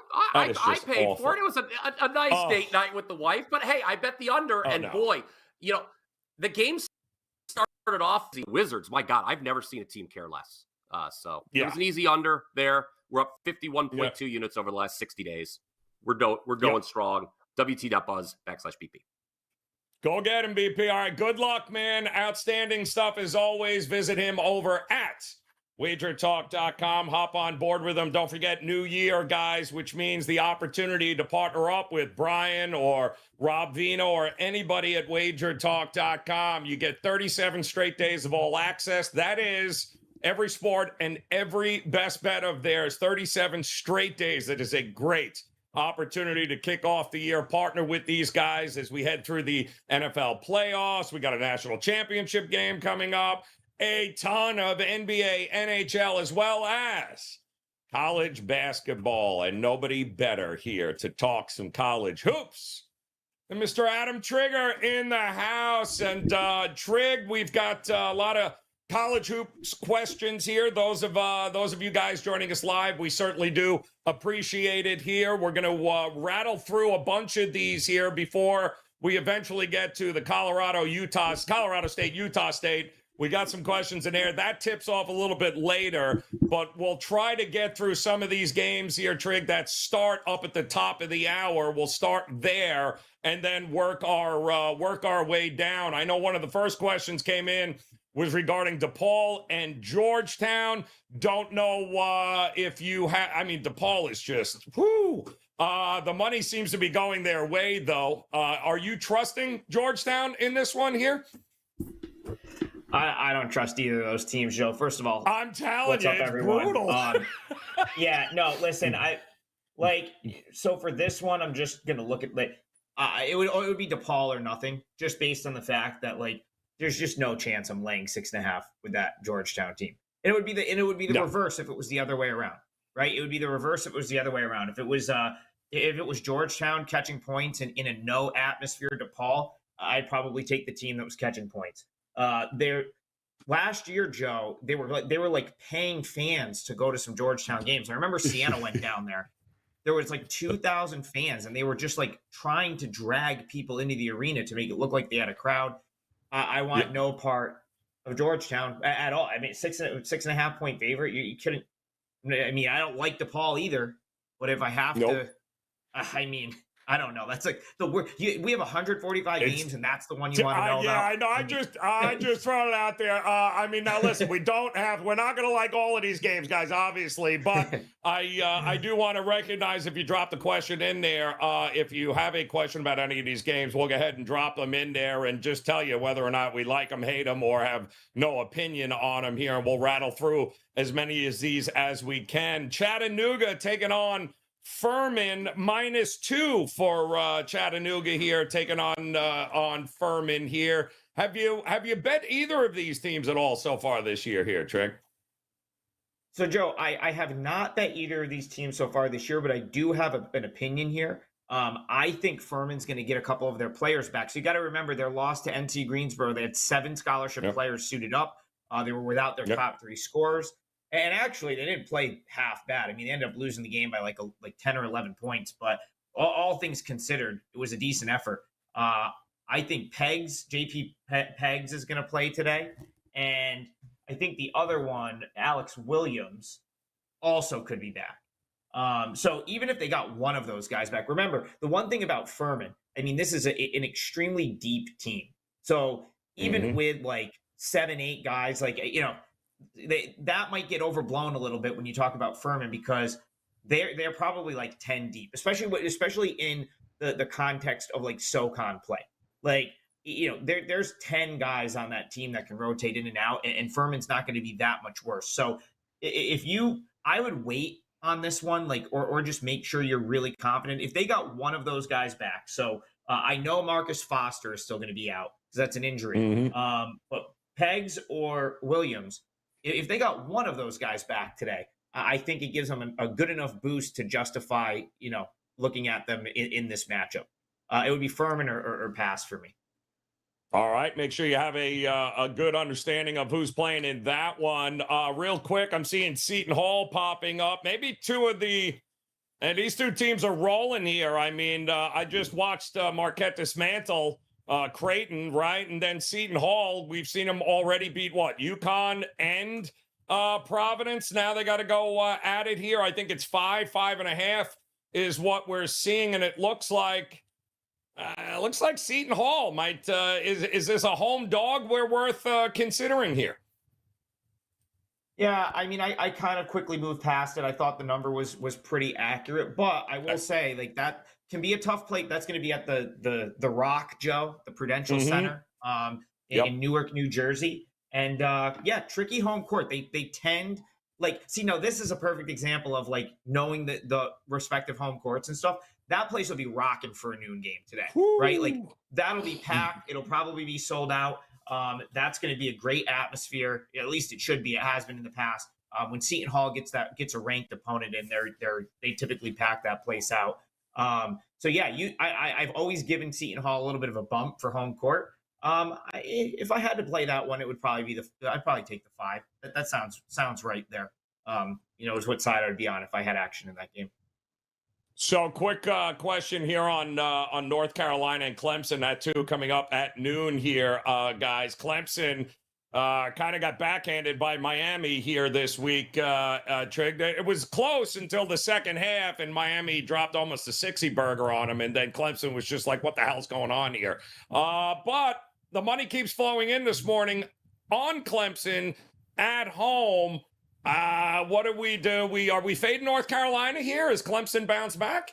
paid for it. It was a nice date night with the wife. But hey, I bet the under. Boy, the game started off the Wizards. My God, I've never seen a team care less. It was an easy under there. We're up 51.2 units over the last 60 days. We're going strong. WT.buzz/BP. Go get him, BP. All right, good luck, man. Outstanding stuff as always. Visit him over at WagerTalk.com. Hop on board with them. Don't forget, New Year, guys, which means the opportunity to partner up with Brian or Rob Vino or anybody at WagerTalk.com. You get 37 straight days of all access. That is every sport and every best bet of theirs, 37 straight days. That is a great opportunity to kick off the year, partner with these guys as we head through the NFL playoffs. We got a national championship game coming up, a ton of NBA, NHL, as well as college basketball, and nobody better here to talk some college hoops than Mr. Adam Trigger in the house. And Trig, we've got a lot of college hoops questions here. Those of you guys joining us live, we certainly do appreciate it here. We're going to rattle through a bunch of these here before we eventually get to the Colorado State, Utah State. We got some questions in there. That tips off a little bit later, but we'll try to get through some of these games here, Trig, that start up at the top of the hour. We'll start there and then work our way down. I know one of the first questions came in was regarding DePaul and Georgetown. Don't know if you have, DePaul is just, the money seems to be going their way, though. Are you trusting Georgetown in this one here? I don't trust either of those teams, Joe. First of all, I'm telling you, it's brutal. Listen, so for this one, I'm just going to look at, it would be DePaul or nothing, just based on the fact that, there's just no chance I'm laying 6.5 with that Georgetown team. And it would be the reverse if it was the other way around, right? It would be the reverse if it was the other way around. If it was Georgetown catching points in a no atmosphere DePaul, I'd probably take the team that was catching points. Last year, Joe, they were paying fans to go to some Georgetown games. I remember Siena went down there. There was 2,000 fans, and they were just trying to drag people into the arena to make it look like they had a crowd. I want no part of Georgetown at all. 6.5 point favorite. You couldn't. I don't like DePaul either. But if I have to, I don't know. That's we have 145 games, and that's the one you want to know about. Yeah, I know. I just throw it out there. Now listen, we're not going to like all of these games, guys, obviously, but I do want to recognize if you drop the question in there, if you have a question about any of these games, we'll go ahead and drop them in there and just tell you whether or not we like them, hate them, or have no opinion on them here, and we'll rattle through as many of these as we can. Chattanooga taking on Furman -2 for Chattanooga here, taking on Furman here. Have you bet either of these teams at all so far this year here, Trick? So, Joe, I have not bet either of these teams so far this year, but I do have an opinion here. I think Furman's going to get a couple of their players back. So you got to remember their loss to NC Greensboro. They had 7 scholarship players suited up. They were without their top 3 scorers. And actually, they didn't play half bad. I mean, they ended up losing the game by like 10 or 11 points. But all things considered, it was a decent effort. I think JP Peggs is going to play today. And I think the other one, Alex Williams, also could be back. So even if they got one of those guys back, remember, the one thing about Furman, I mean, this is an extremely deep team. So even with like 7, 8 guys, like, that might get overblown a little bit when you talk about Furman, because they're probably like 10 deep, especially in the context of like SoCon play. Like, there's 10 guys on that team that can rotate in and out, and Furman's not going to be that much worse. So I would wait on this one, like, or just make sure you're really confident. If they got one of those guys back, so I know Marcus Foster is still going to be out because that's an injury. But Peggs or Williams, if they got one of those guys back today, I think it gives them a good enough boost to justify, looking at them in this matchup. It would be Furman or pass for me. All right, make sure you have a good understanding of who's playing in that one. Real quick, I'm seeing Seton Hall popping up. Maybe and these 2 teams are rolling here. I mean, I just watched Marquette dismantle Creighton, right? And then Seton Hall, we've seen them already beat UConn and Providence. Now they got to go at it here. I think it's 5.5 is what we're seeing, and it looks like Seton Hall might. Is this a home dog we're worth considering here? Yeah, I mean, I kind of quickly moved past it. I thought the number was pretty accurate, but I will say, like, that can be a tough plate. That's going to be at the Rock, Joe, the Prudential Center, in Newark, New Jersey, and tricky home court. They tend, now this is a perfect example of like knowing the respective home courts and stuff. That place will be rocking for a noon game today, right? Like, that'll be packed. It'll probably be sold out. That's going to be a great atmosphere. At least it should be. It has been in the past. When Seton Hall gets a ranked opponent in there, they typically pack that place out. I've always given Seton Hall a little bit of a bump for home court. If I had to play that one, it would probably be I'd probably take the 5. That sounds right there. Is what side I'd be on if I had action in that game. So, quick question here on North Carolina and Clemson. That too coming up at noon here, guys. Clemson kind of got backhanded by Miami here this week. Trig, it was close until the second half, and Miami dropped almost a 60 burger on them, and then Clemson was just like, "What the hell's going on here?" But the money keeps flowing in this morning on Clemson at home. What do we do? Are we fading North Carolina here? Is Clemson bounce back?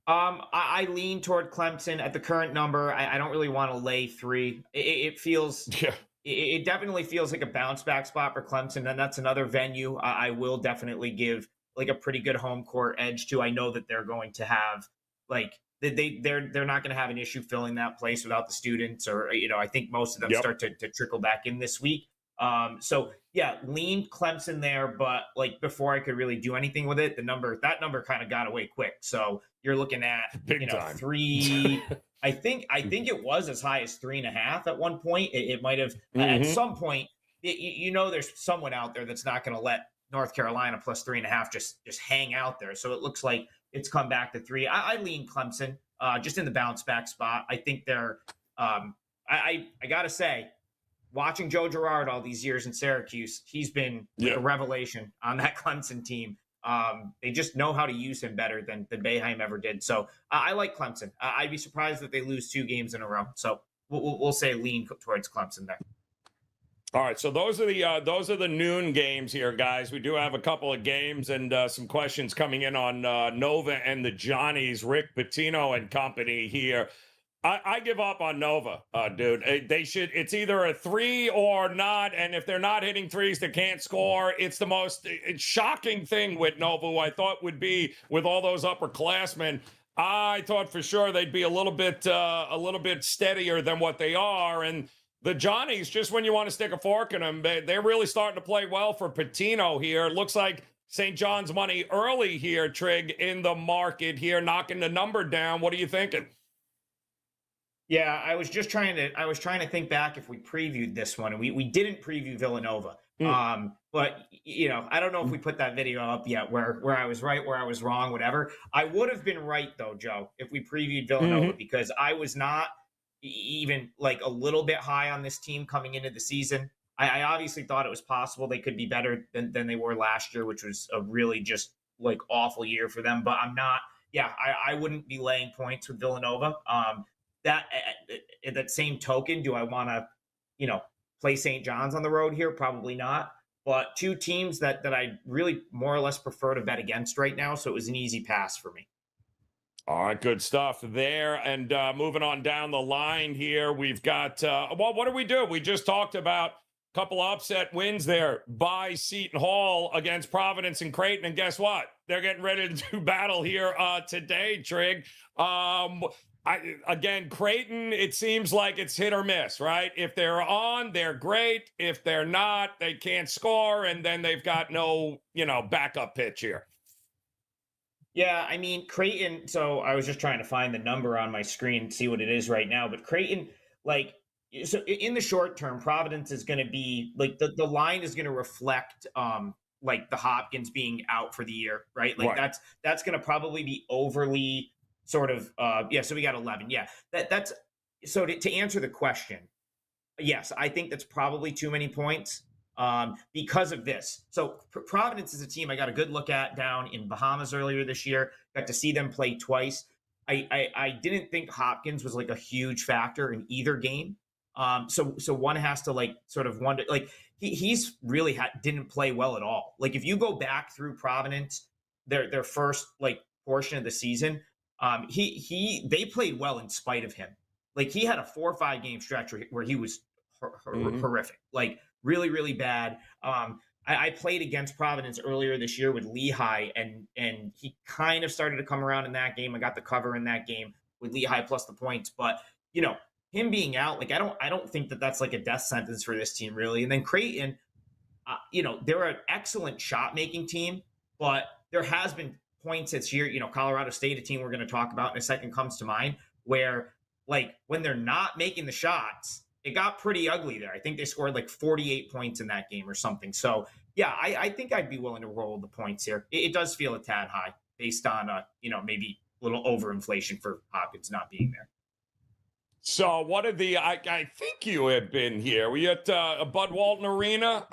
I lean toward Clemson at the current number. I don't really want to lay 3. It feels, it definitely feels like a bounce back spot for Clemson. And that's another venue I will definitely give like a pretty good home court edge to. I know that they're going to have they're not going to have an issue filling that place without the students, or I think most of them start to trickle back in this week. Lean Clemson there, but like before I could really do anything with it, that number kind of got away quick. So you're looking at big time. 3. I think it was as high as 3.5 at one point. It might have at some point. There's someone out there that's not going to let North Carolina plus 3.5 just hang out there. So it looks like it's come back to 3. I lean Clemson just in the bounce back spot. I think they're. I gotta say, watching Joe Girard all these years in Syracuse, he's been a revelation on that Clemson team. They just know how to use him better than Boeheim ever did. So I like Clemson. I'd be surprised if they lose 2 games in a row. So we'll say lean towards Clemson there. All right, so those are the noon games here, guys. We do have a couple of games and some questions coming in on Nova and the Johnnies, Rick Pitino and company here. I give up on Nova, dude. It's either a 3 or not, and if they're not hitting threes, they can't score. It's the most shocking thing with Nova, who I thought would be with all those upperclassmen. I thought for sure they'd be a little bit steadier than what they are, and the Johnnies, just when you want to stick a fork in them, they're really starting to play well for Pitino here. It looks like St. John's money early here, Trig, in the market here, knocking the number down. What are you thinking? Yeah, I was trying to think back if we previewed this one, and we didn't preview Villanova. But I don't know if we put that video up yet where I was right, where I was wrong, whatever. I would have been right though, Joe, if we previewed Villanova, because I was not even like a little bit high on this team coming into the season. I obviously thought it was possible they could be better than they were last year, which was a really just like awful year for them. But I'm not. Yeah, I wouldn't be laying points with Villanova. That at that same token, do I want to, play St. John's on the road here? Probably not. But two teams that I really more or less prefer to bet against right now, so it was an easy pass for me. All right, good stuff there. And moving on down the line here, we've got, what do we do? We just talked about a couple upset wins there by Seton Hall against Providence and Creighton. And guess what? They're getting ready to do battle here today, Trig. Again, Creighton, it seems like it's hit or miss, right? If they're on, they're great. If they're not, they can't score. And then they've got no, backup pitch here. Yeah, I mean, Creighton, so I was just trying to find the number on my screen and see what it is right now. But Creighton, so in the short term, Providence is going to be, the line is going to reflect, the Hopkins being out for the year, right? Right. That's going to probably be overly sort of, so we got 11. Yeah, that's, so to answer the question, yes, I think that's probably too many points. Because of this. So Providence is a team I got a good look at down in Bahamas earlier this year. Got to see them play twice. I didn't think Hopkins was like a huge factor in either game. So one has to sort of wonder, he's really didn't play well at all. Like if you go back through Providence, their first portion of the season, they played well in spite of him. Like he had a 4 or 5 game stretch where he was horrific. Really, really bad. I played against Providence earlier this year with Lehigh, and he kind of started to come around in that game. I got the cover in that game with Lehigh plus the points. But him being out, I don't think that's like a death sentence for this team, really. And then Creighton, they're an excellent shot making team, but there has been points this year. Colorado State, a team we're going to talk about in a second, comes to mind, where when they're not making the shots, it got pretty ugly there. I think they scored 48 points in that game or something. So, yeah, I think I'd be willing to roll the points here. It does feel a tad high based on, maybe a little overinflation for Hopkins not being there. So what are I think you have been here. Were you at Bud Walton Arena?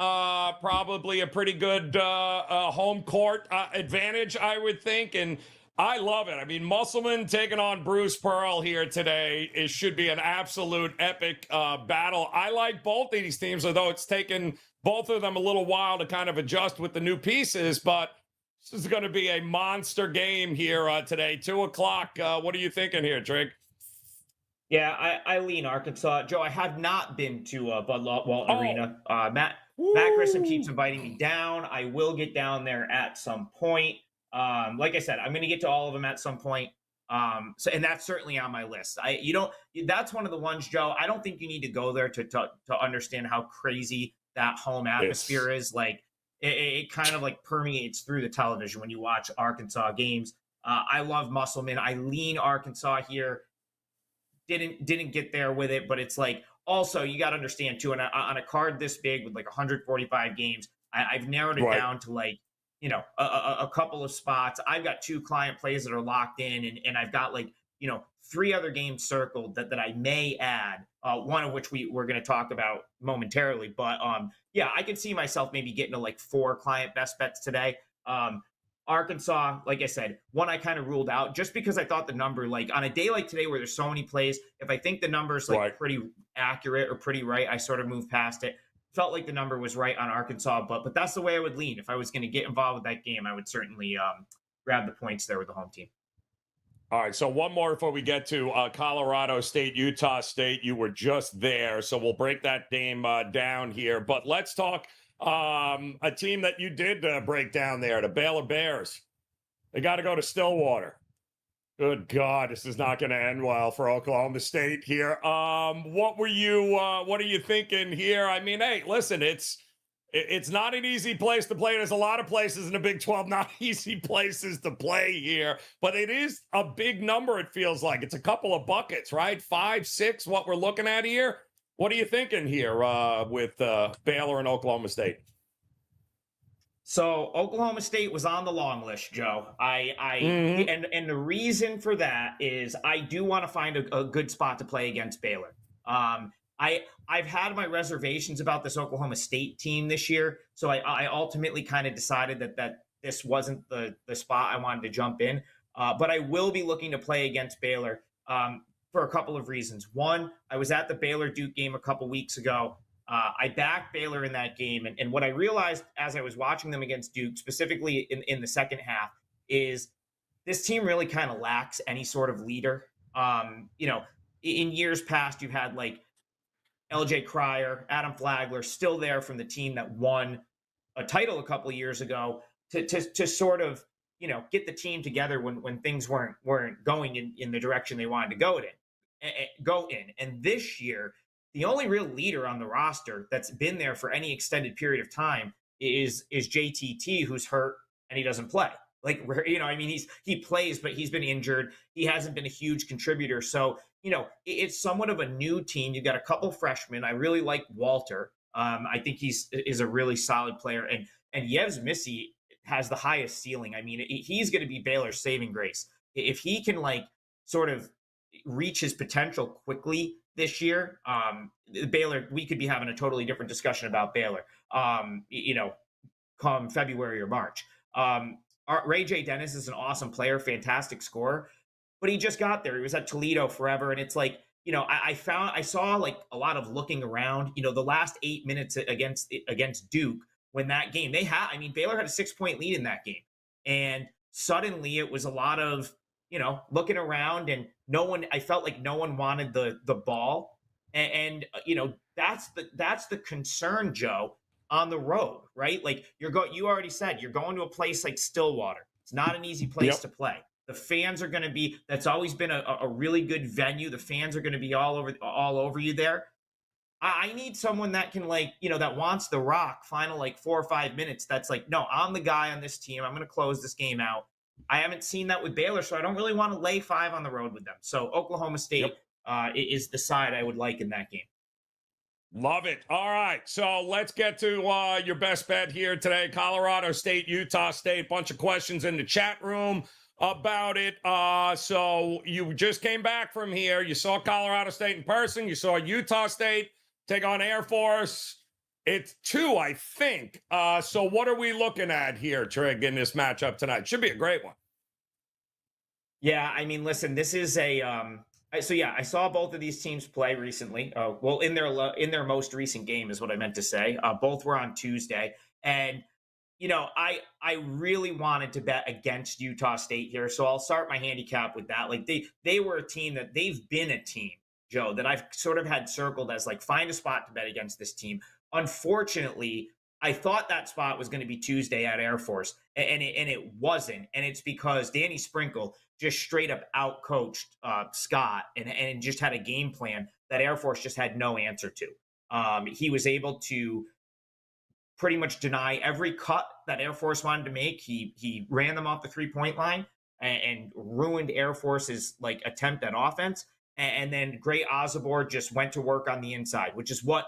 Probably a pretty good home court advantage, I would think. And I love it. I mean, Musselman taking on Bruce Pearl here today. It should be an absolute epic battle. I like both of these teams, although it's taken both of them a little while to kind of adjust with the new pieces. But this is going to be a monster game here today, 2:00. What are you thinking here, Trig? Yeah, I lean Arkansas. Joe, I have not been to Bud Walton Arena. Matt Grissom keeps inviting me down. I will get down there at some point. Like I said, I'm going to get to all of them at some point. And that's certainly on my list. That's one of the ones, Joe, I don't think you need to go there to understand how crazy that home atmosphere is. It kind of permeates through the television when you watch Arkansas games. I love Musselman. I lean Arkansas here. Didn't get there with it, but it's also you got to understand too, on a card this big with 145 games, I've narrowed it down to a couple of spots. I've got 2 client plays that are locked in, and I've got 3 other games circled that I may add. One of which we're going to talk about momentarily. But yeah, I could see myself maybe getting to 4 client best bets today. Arkansas, like I said, one I kind of ruled out just because I thought the number, on a day like today where there's so many plays, if I think the number's pretty accurate or pretty right, I sort of move past it. Felt like the number was right on Arkansas, but that's the way I would lean. If I was going to get involved with that game, I would certainly grab the points there with the home team. All right, so one more before we get to Colorado State, Utah State. You were just there, so we'll break that game down here. But let's talk a team that you did break down there, the Baylor Bears. They got to go to Stillwater. Good God, this is not going to end well for Oklahoma State here. What are you thinking here? I mean, hey, listen, it's It's not an easy place to play. There's a lot of places in the Big 12, not easy places to play here, but it is a big number. It feels like it's a couple of buckets, right? 5, 6, what we're looking at here. What are you thinking here with Baylor and Oklahoma State? So Oklahoma State was on the long list, Joe. And the reason for that is I do want to find a good spot to play against Baylor. I've had my reservations about this Oklahoma State team this year, so I ultimately kind of decided that this wasn't the spot I wanted to jump in. But I will be looking to play against Baylor for a couple of reasons. One, I was at the Baylor-Duke game a couple weeks ago. I backed Baylor in that game, and what I realized as I was watching them against Duke, specifically in the second half, is this team really kind of lacks any sort of leader. In years past, you've had like LJ Cryer, Adam Flagler, still there from the team that won a title a couple of years ago to sort of, get the team together when things weren't going in the direction they wanted to go in. And this year, the only real leader on the roster that's been there for any extended period of time is JTT, who's hurt and he doesn't play. He plays, but he's been injured. He hasn't been a huge contributor. So, it's somewhat of a new team. You've got a couple freshmen. I really like Walter. I think is a really solid player. And Yves Missy has the highest ceiling. I mean, he's going to be Baylor's saving grace. If he can sort of reach his potential quickly this year, Baylor, we could be having a totally different discussion about Baylor, come February or March. Ray J. Dennis is an awesome player, fantastic scorer, but he just got there. He was at Toledo forever. And it's like, I saw a lot of looking around, the last 8 minutes against Duke when that game, Baylor had a 6-point lead in that game. And suddenly it was a lot of, looking around, and I felt like no one wanted the ball. And that's the concern, Joe, on the road, right? You already said you're going to a place like Stillwater. It's not an easy place to play. The fans are going to be, that's always been a really good venue. The fans are going to be all over you there. I need someone that can that wants the rock final 4 or 5 minutes. That's no, I'm the guy on this team. I'm going to close this game out. I haven't seen that with Baylor, so I don't really want to lay 5 on the road with them. So Oklahoma State is the side I would like in that game. Love it. All right, so let's get to your best bet here today. Colorado State, Utah State. Bunch of questions in the chat room about it. So you just came back from here. You saw Colorado State in person. You saw Utah State take on Air Force. It's 2, I think. So what are we looking at here, Trig, in this matchup tonight? Should be a great one. Yeah, listen, this is I saw both of these teams play recently. In their most recent game is what I meant to say. Both were on Tuesday, and I really wanted to bet against Utah State here, so I'll start my handicap with that. They were a team that they've been a team, Joe, that I've sort of had circled as find a spot to bet against this team. Unfortunately, I thought that spot was going to be Tuesday at Air Force, and it wasn't. And it's because Danny Sprinkle just straight up outcoached Scott and just had a game plan that Air Force just had no answer to. He was able to pretty much deny every cut that Air Force wanted to make. He ran them off the 3-point line and ruined Air Force's attempt at offense. And then Gray Ozabor just went to work on the inside, which is what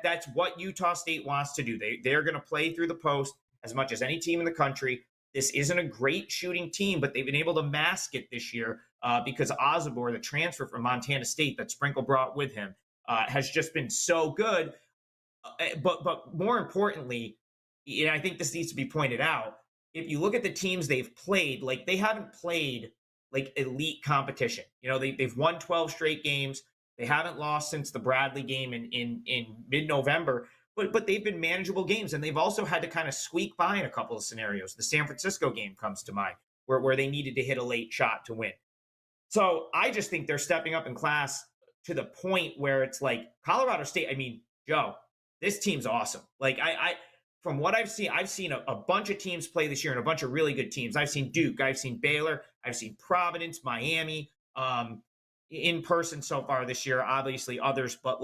that's what Utah State wants to do. They're going to play through the post as much as any team in the country. This isn't a great shooting team, but they've been able to mask it this year because Ozabor, the transfer from Montana State that Sprinkle brought with him, has just been so good. But more importantly, and I think this needs to be pointed out, if you look at the teams they've played, they haven't played elite competition. They've won 12 straight games. They haven't lost since the Bradley game in mid-November, but they've been manageable games, and they've also had to kind of squeak by in a couple of scenarios. The San Francisco game comes to mind, where they needed to hit a late shot to win. So I just think they're stepping up in class to the point where it's Colorado State. Joe, this team's awesome. From what I've seen a bunch of teams play this year and a bunch of really good teams. I've seen Duke, I've seen Baylor, I've seen Providence, Miami, in person so far this year, obviously others, but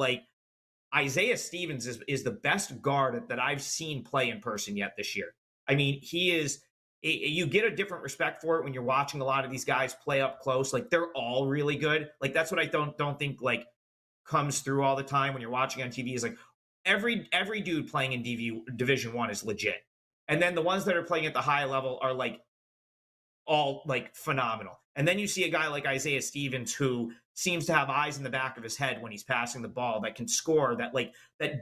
Isaiah Stevens is the best guard that I've seen play in person yet this year. I mean, he is. You get a different respect for it when you're watching a lot of these guys play up close. Like they're all really good. Like that's what I don't think like comes through all the time when you're watching on TV. Is like every dude playing in Division One is legit, and then the ones that are playing at the high level are like all like phenomenal. And then you see a guy like Isaiah Stevens who seems to have eyes in the back of his head when he's passing the ball, that can score, that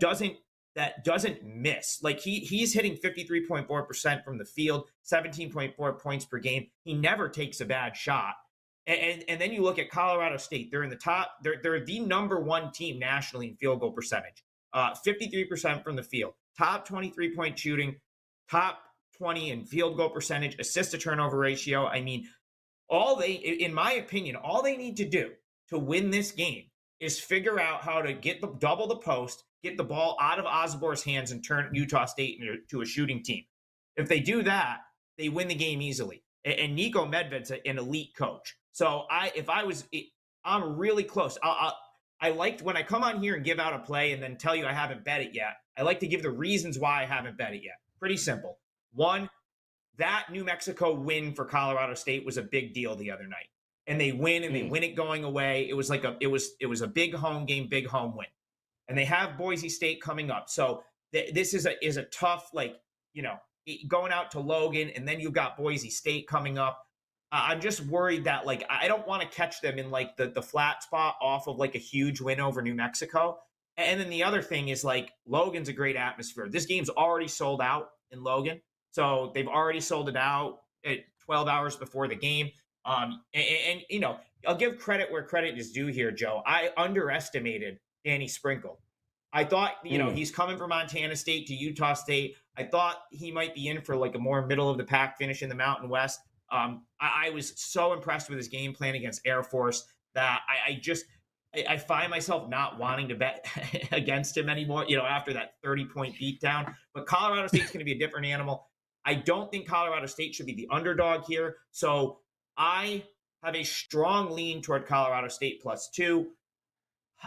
doesn't miss. Like he's hitting 53.4% from the field, 17.4 points per game. He never takes a bad shot. And then you look at Colorado State. They're in the top. They're the number one team nationally in field goal percentage. 53% from the field, top 23-point shooting, top 20 in field goal percentage, assist to turnover ratio. I mean, in my opinion, all they need to do to win this game is figure out how to double the post, get the ball out of Osborne's hands, and turn Utah State into a shooting team. If they do that, they win the game easily. And Nico Medved's an elite coach. So I'm really close. I liked when I come on here and give out a play and then tell you I haven't bet it yet. I like to give the reasons why I haven't bet it yet. Pretty simple. One, that New Mexico win for Colorado State was a big deal the other night. And they win, and they win it going away. It was like it was a big home game, big home win. And they have Boise State coming up. So this is a tough, like, going out to Logan, and then you've got Boise State coming up. I'm just worried that, like, I don't want to catch them in, like, the flat spot off of, like, a huge win over New Mexico. And then the other thing is, like, Logan's a great atmosphere. This game's already sold out in Logan. So they've already sold it out at 12 hours before the game. And I'll give credit where credit is due here, Joe. I underestimated Danny Sprinkle. I thought, he's coming from Montana State to Utah State. I thought he might be in for like a more middle of the pack finish in the Mountain West. I was so impressed with his game plan against Air Force that I find myself not wanting to bet against him anymore, after that 30-point beatdown. But Colorado State's going to be a different animal. I don't think Colorado State should be the underdog here. So I have a strong lean toward Colorado State +2.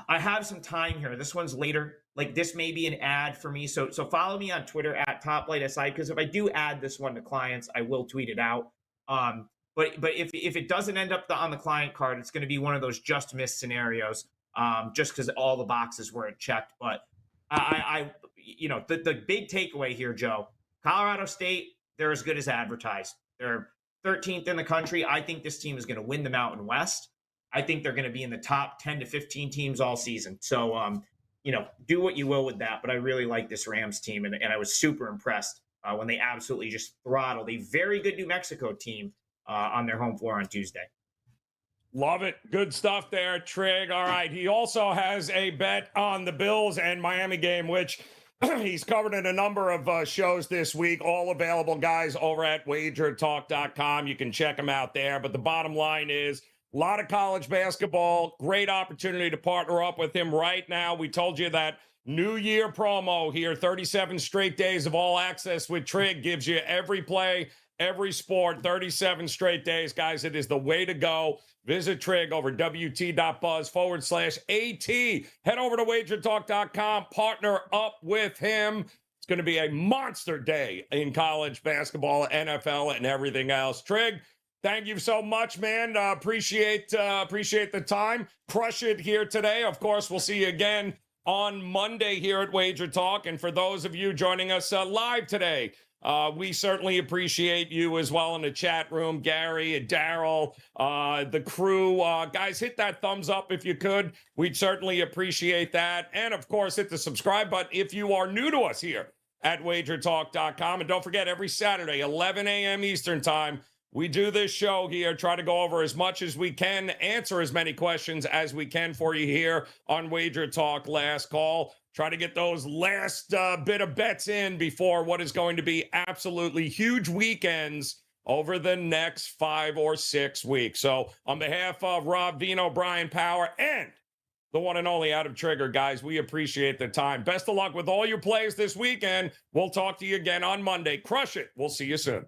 I have some time here. This one's later. Like, this may be an ad for me. So follow me on Twitter at TopLightSI, because if I do add this one to clients, I will tweet it out. But if it doesn't end up on the client card, it's going to be one of those just miss scenarios, just because all the boxes weren't checked. But the big takeaway here, Joe, Colorado State, they're as good as advertised. They're 13th in the country. I think this team is going to win the Mountain West. I think they're going to be in the top 10 to 15 teams all season. So, do what you will with that. But I really like this Rams team, and I was super impressed when they absolutely just throttled a very good New Mexico team on their home floor on Tuesday. Love it. Good stuff there, Trig. All right. He also has a bet on the Bills and Miami game, which he's covered in a number of shows this week, all available, guys, over at WagerTalk.com. You can check them out there. But the bottom line is a lot of college basketball, great opportunity to partner up with him right now. We told you that New Year promo here, 37 straight days of all access with Trig, gives you every play, every sport, 37 straight days. Guys, it is the way to go. Visit Trig over WT.buzz/AT. Head over to WagerTalk.com. Partner up with him. It's going to be a monster day in college basketball, NFL, and everything else. Trig, thank you so much, man. Appreciate the time. Crush it here today. Of course, we'll see you again on Monday here at Wager Talk. And for those of you joining us live today, we certainly appreciate you as well in the chat room. Gary and Daryl, the crew. Guys, hit that thumbs up if you could. We'd certainly appreciate that. And, of course, hit the subscribe button if you are new to us here at WagerTalk.com. And don't forget, every Saturday, 11 a.m. Eastern Time, we do this show here, try to go over as much as we can, answer as many questions as we can for you here on Wager Talk Last Call. Try to get those last bit of bets in before what is going to be absolutely huge weekends over the next 5 or 6 weeks. So on behalf of Rob Vino, Bryan Power, and the one and only Adam Trigger, guys, we appreciate the time. Best of luck with all your plays this weekend. We'll talk to you again on Monday. Crush it. We'll see you soon.